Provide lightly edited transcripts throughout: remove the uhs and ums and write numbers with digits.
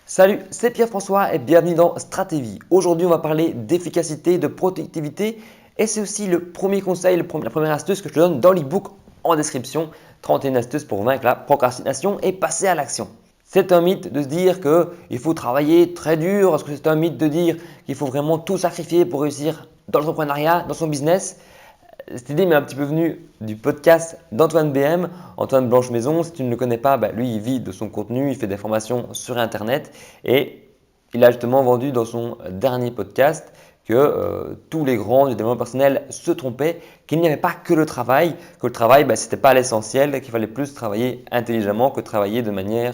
Salut, c'est Pierre-François et bienvenue dans Stratégie. Aujourd'hui, on va parler d'efficacité, de productivité et c'est aussi le premier conseil, la première astuce que je te donne dans l'e-book en description. 31 astuces pour vaincre la procrastination et passer à l'action. C'est un mythe de se dire qu'il faut travailler très dur. Est-ce que c'est un mythe de dire qu'il faut vraiment tout sacrifier pour réussir dans l'entrepreneuriat, dans son business? Cette idée m'est un petit peu venue du podcast d'Antoine BM, Antoine Blanche-Maison. Si tu ne le connais pas, lui, il vit de son contenu, il fait des formations sur Internet et il a justement vendu dans son dernier podcast que tous les grands du développement personnel se trompaient, qu'il n'y avait pas que le travail, que le travail, ce n'était pas l'essentiel, qu'il fallait plus travailler intelligemment que travailler de manière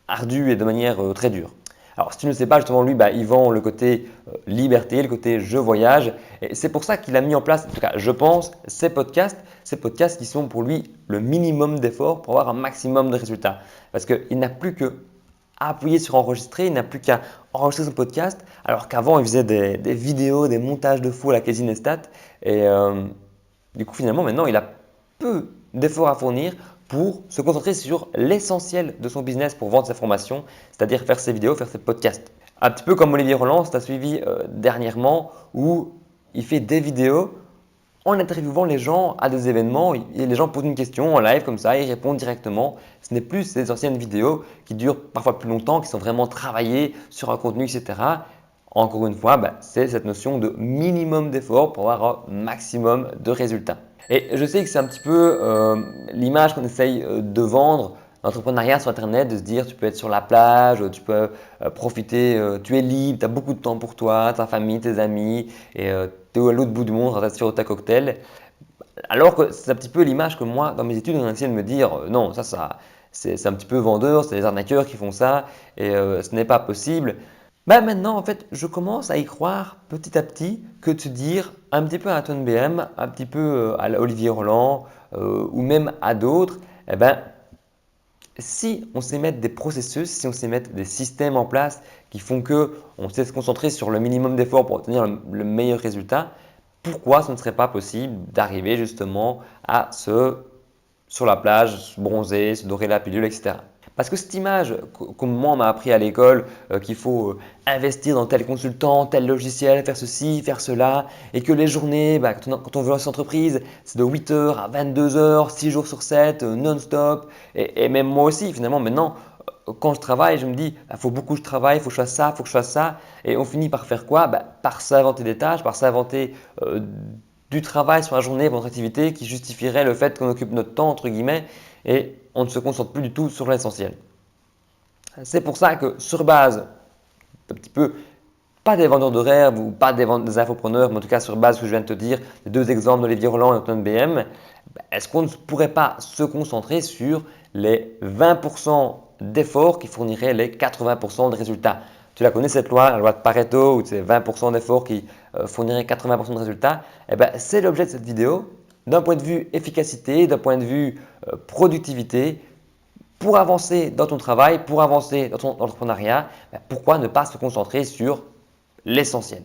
ardue et de manière très dure. Alors, si tu ne sais pas, justement, lui, il vend le côté liberté, le côté je voyage. Et c'est pour ça qu'il a mis en place, en tout cas, je pense, ces podcasts qui sont pour lui le minimum d'efforts pour avoir un maximum de résultats. Parce qu'il n'a plus qu'à appuyer sur enregistrer, il n'a plus qu'à enregistrer son podcast, alors qu'avant, il faisait des vidéos, des montages de fou à la Casey Neistat. Et du coup, finalement, maintenant, il a peu d'efforts à fournir pour se concentrer sur l'essentiel de son business pour vendre ses formations, c'est-à-dire faire ses vidéos, faire ses podcasts. Un petit peu comme Olivier Roland, tu as suivi dernièrement, où il fait des vidéos en interviewant les gens à des événements. Et les gens posent une question en live comme ça, ils répondent directement. Ce n'est plus ces anciennes vidéos qui durent parfois plus longtemps, qui sont vraiment travaillées sur un contenu, etc. Encore une fois, c'est cette notion de minimum d'effort pour avoir un maximum de résultats. Et je sais que c'est un petit peu l'image qu'on essaye de vendre l'entrepreneuriat sur Internet, de se dire tu peux être sur la plage, tu peux profiter, tu es libre, tu as beaucoup de temps pour toi, ta famille, tes amis, et tu es à l'autre bout du monde en train de faire ta cocktail. Alors que c'est un petit peu l'image que moi, dans mes études, on a essayé de me dire non, ça c'est un petit peu vendeur, c'est les arnaqueurs qui font ça et ce n'est pas possible. Maintenant, en fait, je commence à y croire petit à petit que de se dire un petit peu à Antoine BM, un petit peu à Olivier Roland ou même à d'autres, si on sait mettre des processus, si on sait mettre des systèmes en place qui font que on sait se concentrer sur le minimum d'efforts pour obtenir le meilleur résultat, pourquoi ce ne serait pas possible d'arriver justement à sur la plage, se bronzer, se dorer la pilule, etc. Parce que cette image, comme moi on m'a appris à l'école, qu'il faut investir dans tel consultant, tel logiciel, faire ceci, faire cela, et que les journées, quand on veut lancer une entreprise, c'est de 8h à 22h, 6 jours sur 7, non-stop. Et même moi aussi, finalement, maintenant, quand je travaille, je me dis, il faut beaucoup que je travaille, il faut que je fasse ça, il faut que je fasse ça. Et on finit par faire quoi? Par s'inventer des tâches, par s'inventer du travail sur la journée pour notre activité qui justifierait le fait qu'on occupe notre temps, entre guillemets, et on ne se concentre plus du tout sur l'essentiel. C'est pour ça que sur base un petit peu, pas des vendeurs de rêve ou pas des infopreneurs, mais en tout cas sur base de ce que je viens de te dire, les deux exemples d'Olivier Roland et Antoine BM, est-ce qu'on ne pourrait pas se concentrer sur les 20% d'efforts qui fourniraient les 80% de résultats? Tu la connais cette loi, la loi de Pareto, où c'est 20% d'efforts qui fourniraient 80% de résultats. C'est l'objet de cette vidéo. D'un point de vue efficacité, d'un point de vue productivité, pour avancer dans ton travail, pour avancer dans ton entrepreneuriat, pourquoi ne pas se concentrer sur l'essentiel?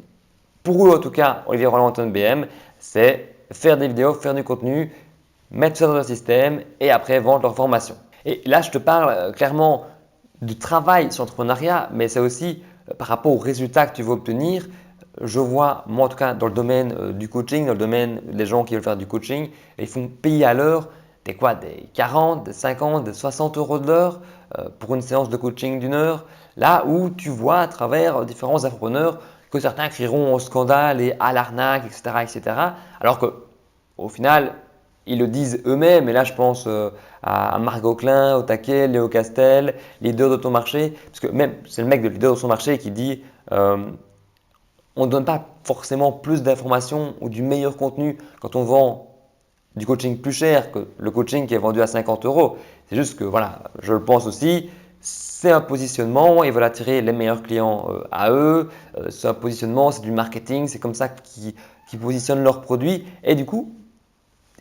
Pour eux, en tout cas, Olivier Roland, Antoine BM, c'est faire des vidéos, faire du contenu, mettre ça dans un système et après vendre leur formation. Et là, je te parle clairement du travail sur l'entrepreneuriat, mais c'est aussi par rapport aux résultats que tu veux obtenir. Je vois, moi en tout cas, dans le domaine du coaching, dans le domaine des gens qui veulent faire du coaching, ils font payer à l'heure des 40, des 50, des 60 euros de l'heure pour une séance de coaching d'une heure. Là où tu vois à travers différents entrepreneurs que certains crieront au scandale et à l'arnaque, etc., etc. Alors qu'au final, ils le disent eux-mêmes. Et là, je pense à Margot Klein, au taquet, Léo Castel, leader d'Automarché. Parce que même, c'est le mec de leader de son marché qui dit on ne donne pas forcément plus d'informations ou du meilleur contenu quand on vend du coaching plus cher que le coaching qui est vendu à 50 euros. C'est juste que, voilà, je le pense aussi, c'est un positionnement, ils veulent attirer les meilleurs clients à eux, c'est un positionnement, c'est du marketing, c'est comme ça qu'ils positionnent leurs produits et du coup,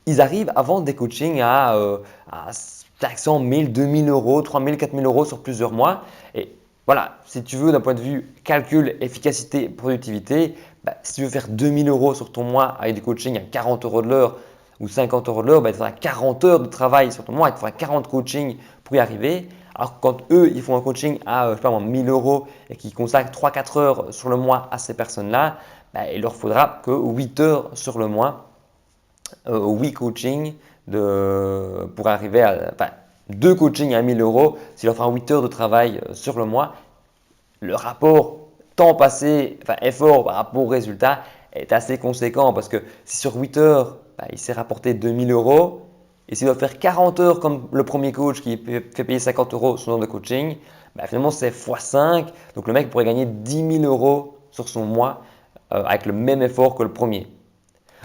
ils arrivent à vendre des coachings à 500, 1000, 2000 euros, 3000, 4000 euros sur plusieurs mois. Et voilà, si tu veux d'un point de vue calcul, efficacité, productivité, si tu veux faire 2000 euros sur ton mois avec du coaching à 40 euros de l'heure ou 50 euros de l'heure, il te faudra 40 heures de travail sur ton mois, il te faudra 40 coachings pour y arriver. Alors quand eux, ils font un coaching à, je sais pas moi, 1000 euros et qu'ils consacrent 3-4 heures sur le mois à ces personnes-là, il leur faudra que 8 heures sur le mois, 8 coachings pour arriver à, enfin, 2 coachings à 1000 euros. S'il leur fera 8 heures de travail sur le mois, le rapport temps passé, enfin effort par rapport au résultat est assez conséquent parce que si sur 8 heures, il s'est rapporté 2000 euros et s'il doit faire 40 heures comme le premier coach qui fait payer 50 euros son heure de coaching, finalement c'est x5. Donc le mec pourrait gagner 10 000 euros sur son mois avec le même effort que le premier.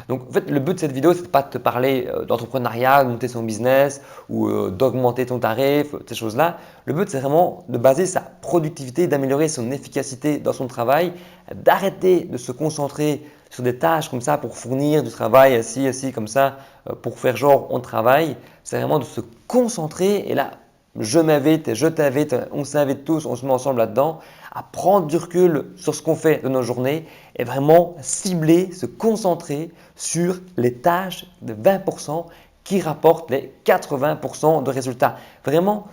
Donc en fait, le but de cette vidéo, c'est pas de te parler d'entrepreneuriat, de monter son business ou d'augmenter ton tarif, ces choses-là. Le but, c'est vraiment de baser sa productivité, d'améliorer son efficacité dans son travail, d'arrêter de se concentrer sur des tâches comme ça pour fournir du travail assis comme ça, pour faire genre on travaille. C'est vraiment de se concentrer et là, je m'invite, je t'invite, on s'invite tous, on se met ensemble là-dedans, à prendre du recul sur ce qu'on fait de nos journées et vraiment cibler, se concentrer sur les tâches de 20% qui rapportent les 80% de résultats. Vraiment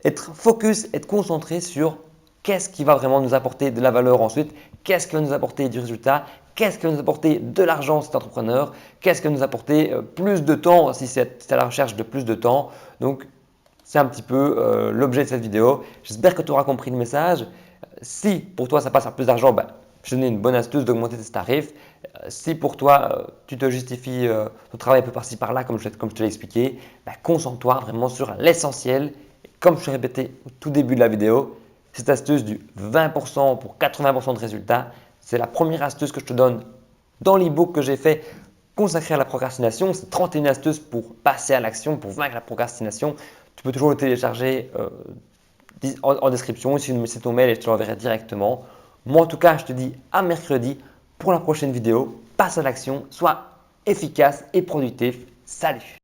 être focus, être concentré sur qu'est-ce qui va vraiment nous apporter de la valeur ensuite, qu'est-ce qui va nous apporter du résultat, qu'est-ce qui va nous apporter de l'argent si tu es entrepreneur, qu'est-ce qui va nous apporter plus de temps si c'est à la recherche de plus de temps. Donc, c'est un petit peu l'objet de cette vidéo. J'espère que tu auras compris le message. Si pour toi ça passe par plus d'argent, je te donne une bonne astuce d'augmenter tes tarifs. Si pour toi tu te justifies ton travail un peu par-ci par-là, comme je te l'ai expliqué, concentre-toi vraiment sur l'essentiel. Comme je te répété au tout début de la vidéo, cette astuce du 20% pour 80% de résultats, c'est la première astuce que je te donne dans l'e-book que j'ai fait consacré à la procrastination. C'est 31 astuces pour passer à l'action, pour vaincre la procrastination. Tu peux toujours le télécharger en description. Si tu me mets ton mail et je te l'enverrai directement. Moi, en tout cas, je te dis à mercredi pour la prochaine vidéo. Passe à l'action, sois efficace et productif. Salut!